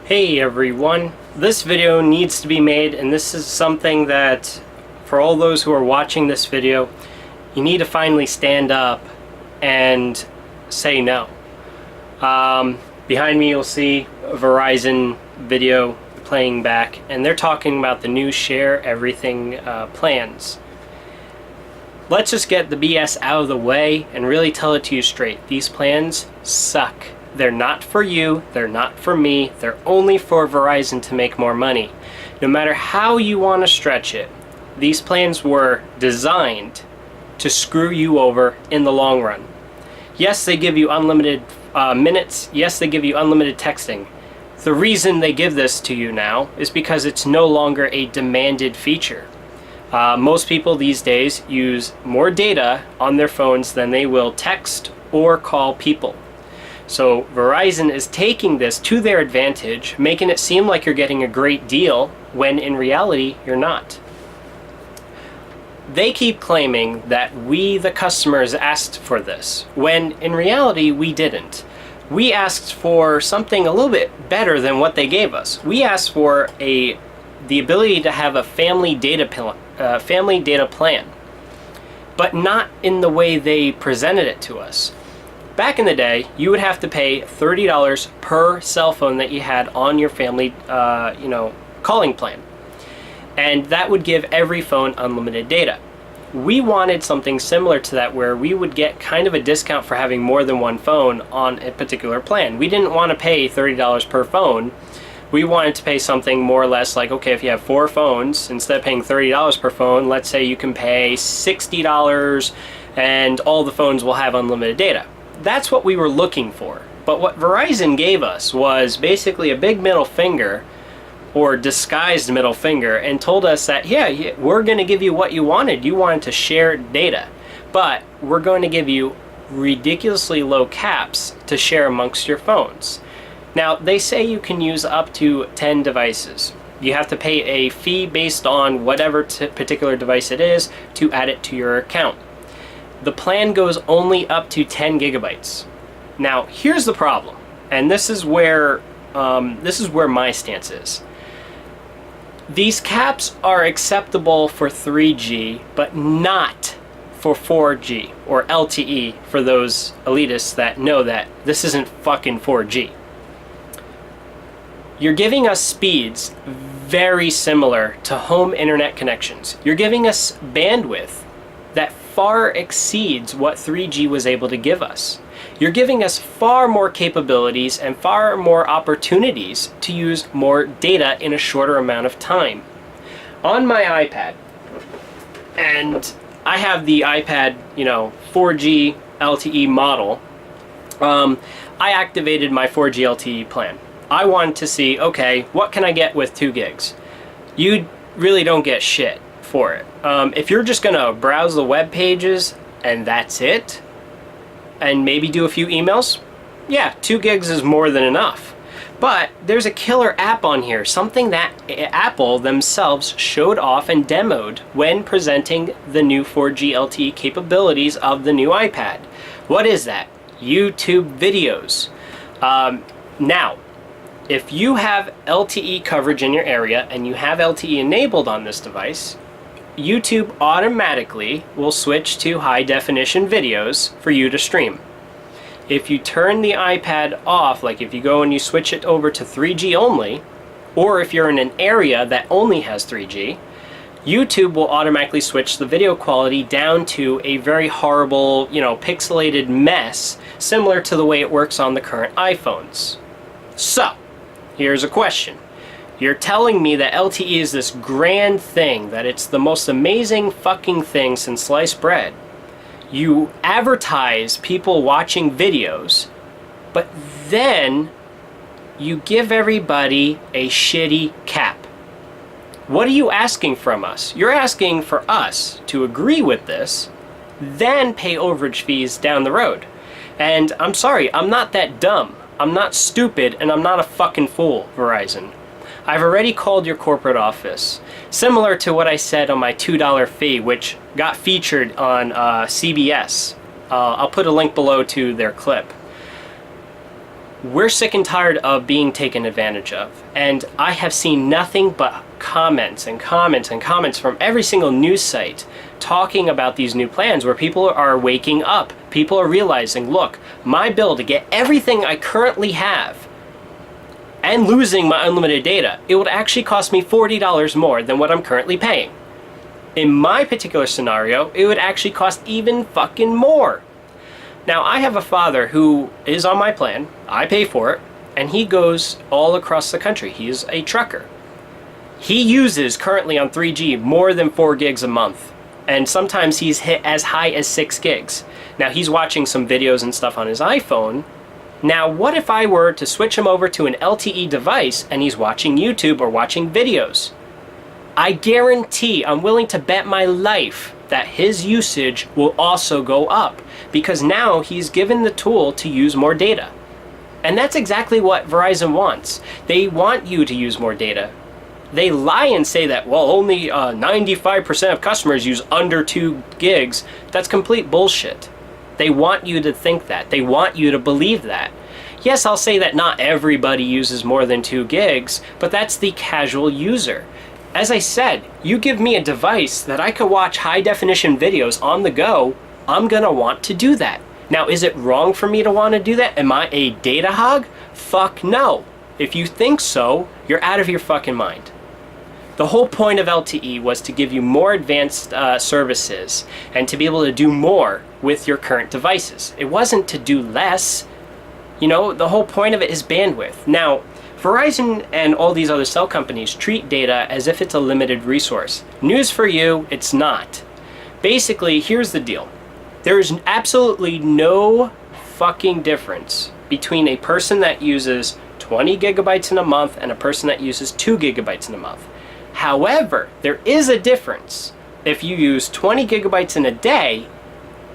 Hey everyone, this video needs to be made, and this is something that for all those who are watching this video, you need to finally stand up and say no. Behind me you'll see a Verizon video playing back, and they're talking about the new share everything plans. Let's just get the BS out of the way and really tell it to you straight. These plans suck. They're not for you, they're not for me, they're only for Verizon to make more money. No matter how you want to stretch it, these plans were designed to screw you over in the long run. Yes, they give you unlimited minutes, yes, they give you unlimited texting. The reason they give this to you now is because it's no longer a demanded feature. Most people these days use more data on their phones than they will text or call people. So Verizon is taking this to their advantage, making it seem like you're getting a great deal when in reality you're not. They keep claiming that we, the customers, asked for this, when in reality we didn't. We asked for something a little bit better than what they gave us. We asked for the ability to have a family data plan, but not in the way they presented it to us. Back in the day, you would have to pay $30 per cell phone that you had on your family, calling plan. And that would give every phone unlimited data. We wanted something similar to that where we would get kind of a discount for having more than one phone on a particular plan. We didn't want to pay $30 per phone. We wanted to pay something more or less like, okay, if you have 4 phones, instead of paying $30 per phone, let's say you can pay $60 and all the phones will have unlimited data. That's what we were looking for. But what Verizon gave us was basically a big middle finger, or disguised middle finger, and told us that, yeah, we're going to give you what you wanted. You wanted to share data, but we're going to give you ridiculously low caps to share amongst your phones. Now, they say you can use up to 10 devices. You have to pay a fee based on whatever particular device it is to add it to your account. The plan goes only up to 10 gigabytes. Now, here's the problem, and this is where my stance is. These caps are acceptable for 3G, but not for 4G, or LTE, for those elitists that know that this isn't fucking 4G. You're giving us speeds very similar to home internet connections. You're giving us bandwidth that far exceeds what 3G was able to give us. You're giving us far more capabilities and far more opportunities to use more data in a shorter amount of time. On my iPad, and I have the iPad, 4G LTE model, I activated my 4G LTE plan. I wanted to see, okay, what can I get with 2 gigs? You really don't get shit for it. If you're just gonna browse the web pages and that's it, and maybe do a few emails, yeah, 2 gigs is more than enough. But there's a killer app on here, something that Apple themselves showed off and demoed when presenting the new 4G LTE capabilities of the new iPad. What is that? YouTube videos. Now, if you have LTE coverage in your area and you have LTE enabled on this device, YouTube automatically will switch to high definition videos for you to stream. If you turn the iPad off, like if you go and you switch it over to 3G only, or if you're in an area that only has 3G, YouTube will automatically switch the video quality down to a very horrible, pixelated mess, similar to the way it works on the current iPhones. So, here's a question. You're telling me that LTE is this grand thing, that it's the most amazing fucking thing since sliced bread. You advertise people watching videos, but then you give everybody a shitty cap. What are you asking from us? You're asking for us to agree with this, then pay overage fees down the road. And I'm sorry, I'm not that dumb. I'm not stupid, and I'm not a fucking fool, Verizon. I've already called your corporate office, similar to what I said on my $2 fee, which got featured on CBS. I'll put a link below to their clip. We're sick and tired of being taken advantage of. And I have seen nothing but comments and comments and comments from every single news site talking about these new plans where people are waking up. People are realizing, look, my bill to get everything I currently have and losing my unlimited data, it would actually cost me $40 more than what I'm currently paying. In my particular scenario, it would actually cost even fucking more. Now, I have a father who is on my plan, I pay for it, and he goes all across the country. He is a trucker. He uses currently on 3G more than 4 gigs a month, and sometimes he's hit as high as 6 gigs. Now, he's watching some videos and stuff on his iPhone. Now, what if I were to switch him over to an LTE device and he's watching YouTube or watching videos? I guarantee, I'm willing to bet my life that his usage will also go up, because now he's given the tool to use more data. And that's exactly what Verizon wants. They want you to use more data. They lie and say that, well, only 95% of customers use under 2 gigs. That's complete bullshit. They want you to think that. They want you to believe that. Yes, I'll say that not everybody uses more than 2 gigs, but that's the casual user. As I said, you give me a device that I could watch high definition videos on the go, I'm gonna want to do that. Now, is it wrong for me to want to do that? Am I a data hog? Fuck no. If you think so, you're out of your fucking mind. The whole point of LTE was to give you more advanced services and to be able to do more with your current devices. It wasn't to do less. You know, the whole point of it is bandwidth. Now, Verizon and all these other cell companies treat data as if it's a limited resource. News for you, it's not. Basically, here's the deal. There is absolutely no fucking difference between a person that uses 20 gigabytes in a month and a person that uses 2 gigabytes in a month. However, there is a difference if you use 20 gigabytes in a day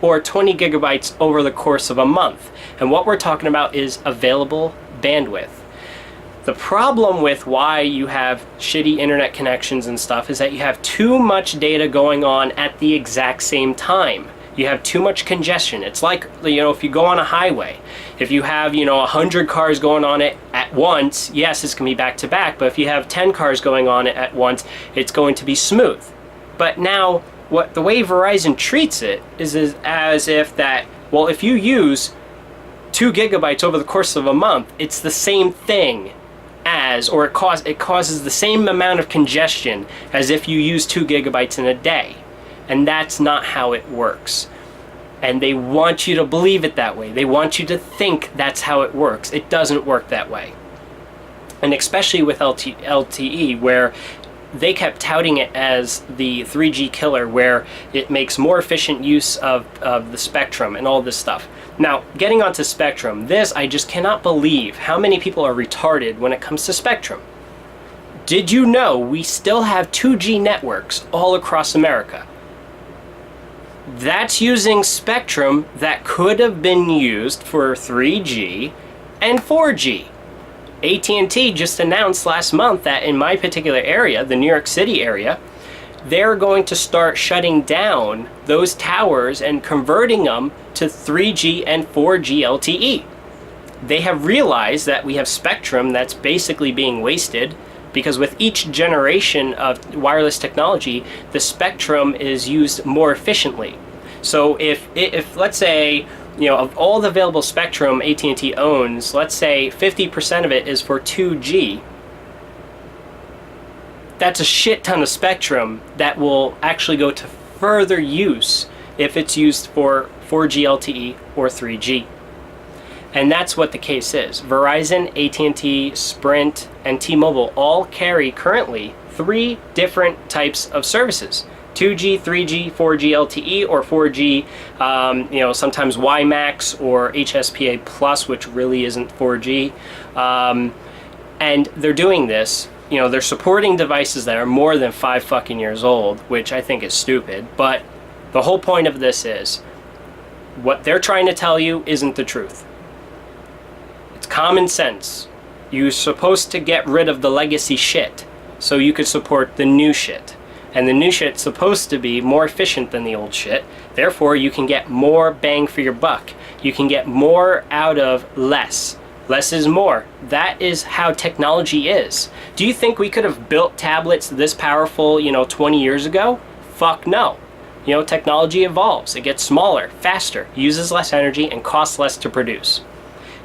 or 20 gigabytes over the course of a month. And what we're talking about is available bandwidth. The problem with why you have shitty internet connections and stuff is that you have too much data going on at the exact same time. You have too much congestion. It's like, you know, if you go on a highway, if you have, 100 cars going on it at once, yes, it's going to be back to back, but if you have 10 cars going on it at once, it's going to be smooth. But now, the way Verizon treats it is as if that, well, if you use 2 gigabytes over the course of a month, it's the same thing as, or it causes the same amount of congestion as if you use 2 gigabytes in a day. And that's not how it works. And they want you to believe it that way. They want you to think that's how it works. It doesn't work that way. And especially with LTE, where they kept touting it as the 3G killer, where it makes more efficient use of the spectrum and all this stuff. Now, getting onto spectrum, I just cannot believe how many people are retarded when it comes to spectrum. Did you know we still have 2G networks all across America? That's using spectrum that could have been used for 3G and 4G. at&t just announced last month that in my particular area, the New York City area, they're going to start shutting down those towers and converting them to 3G and 4G LTE. They have realized that we have spectrum that's basically being wasted, because with each generation of wireless technology, the spectrum is used more efficiently. So if let's say, of all the available spectrum at&t owns, let's say 50% of it is for 2G, that's a shit ton of spectrum that will actually go to further use if it's used for 4G LTE or 3G. And that's what the case is. Verizon, at&t, Sprint, and T-Mobile all carry currently 3 different types of services. 2G, 3G, 4G LTE, or 4G, sometimes WiMAX or HSPA Plus, which really isn't 4G. And they're doing this, they're supporting devices that are more than 5 fucking years old, which I think is stupid. But the whole point of this is, what they're trying to tell you isn't the truth. It's common sense. You're supposed to get rid of the legacy shit so you could support the new shit. And the new shit's supposed to be more efficient than the old shit. Therefore, you can get more bang for your buck. You can get more out of less. Less is more. That is how technology is. Do you think we could have built tablets this powerful, 20 years ago? Fuck no. Technology evolves. It gets smaller, faster, uses less energy, and costs less to produce.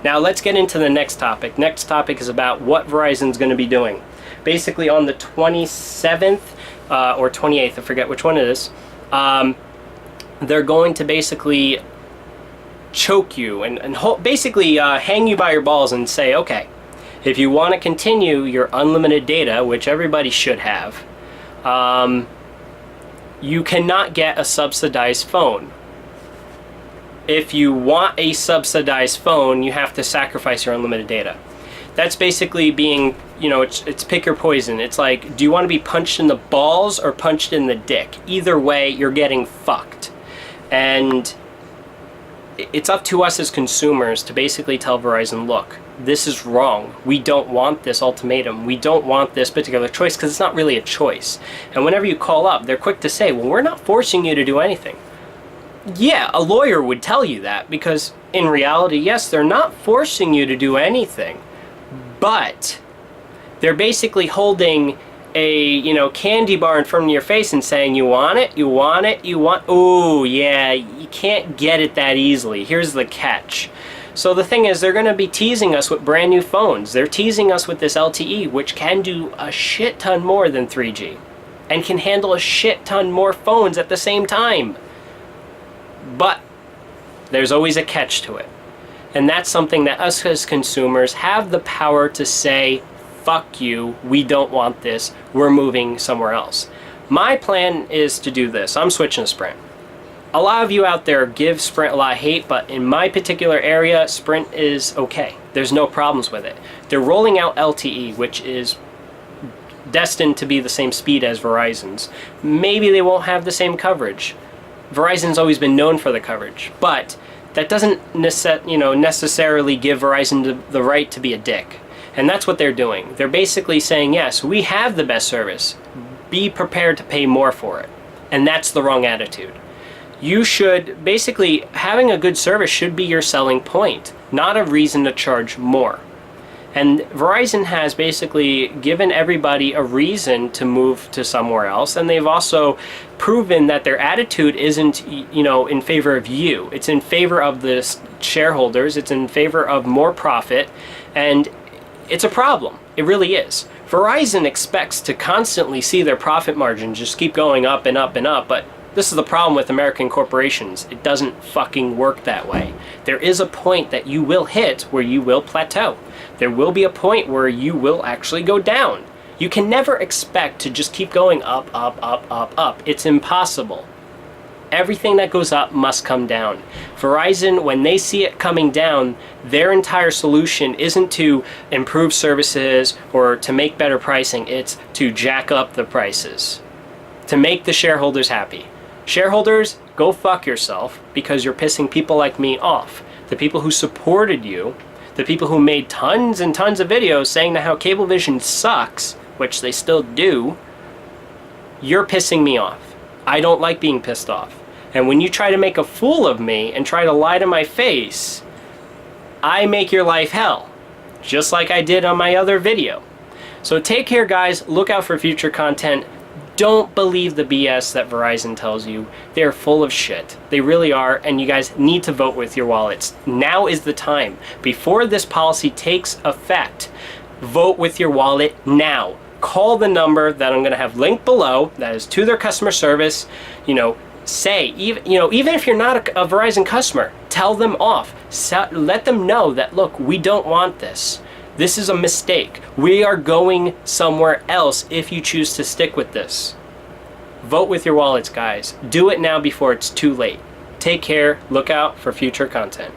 Now let's get into the next topic. Next topic is about what Verizon's going to be doing. Basically on the 27th or 28th, I forget which one it is, they're going to basically choke you and basically hang you by your balls and say, okay, if you want to continue your unlimited data, which everybody should have, you cannot get a subsidized phone. If you want a subsidized phone, you have to sacrifice your unlimited data. That's basically being, it's pick your poison. It's like, do you want to be punched in the balls or punched in the dick? Either way, you're getting fucked. And it's up to us as consumers to basically tell Verizon, look, this is wrong. We don't want this ultimatum. We don't want this particular choice, because it's not really a choice. And whenever you call up, they're quick to say, well, we're not forcing you to do anything. Yeah, a lawyer would tell you that, because in reality, yes, they're not forcing you to do anything, but they're basically holding a candy bar in front of your face and saying, you want it, you want it, you want, oh yeah, you can't get it that easily. Here's the catch. So the thing is, they're going to be teasing us with brand new phones. They're teasing us with this LTE, which can do a shit ton more than 3G and can handle a shit ton more phones at the same time. But there's always a catch to it. And that's something that us as consumers have the power to say, fuck you, we don't want this, we're moving somewhere else. My plan is to do this. I'm switching to Sprint. A lot of you out there give Sprint a lot of hate, but in my particular area, Sprint is okay. There's no problems with it. They're rolling out LTE, which is destined to be the same speed as Verizon's. Maybe they won't have the same coverage. Verizon's always been known for the coverage, but that doesn't necessarily give Verizon the right to be a dick. And that's what they're doing. They're basically saying, yes, we have the best service. Be prepared to pay more for it. And that's the wrong attitude. You should, basically, having a good service should be your selling point, not a reason to charge more. And Verizon has basically given everybody a reason to move to somewhere else, and they've also proven that their attitude isn't, in favor of you. It's in favor of the shareholders. It's in favor of more profit, and it's a problem. It really is. Verizon expects to constantly see their profit margins just keep going up and up and up, but this is the problem with American corporations. It doesn't fucking work that way. There is a point that you will hit where you will plateau. There will be a point where you will actually go down. You can never expect to just keep going up, up, up, up, up. It's impossible. Everything that goes up must come down. Verizon, when they see it coming down, their entire solution isn't to improve services or to make better pricing. It's to jack up the prices, to make the shareholders happy. Shareholders, go fuck yourself, because you're pissing people like me off. The people who supported you, the people who made tons and tons of videos saying that how Cablevision sucks, which they still do, you're pissing me off. I don't like being pissed off. And when you try to make a fool of me and try to lie to my face, I make your life hell, just like I did on my other video. So take care, guys. Look out for future content. Don't believe the BS that Verizon tells you. They're full of shit. They really are, and you guys need to vote with your wallets. Now is the time. Before this policy takes effect, vote with your wallet now. Call the number that I'm going to have linked below, that is to their customer service. Say, even if you're not a Verizon customer, tell them off. Let them know that, look, we don't want this. This is a mistake. We are going somewhere else if you choose to stick with this. Vote with your wallets, guys. Do it now before it's too late. Take care. Look out for future content.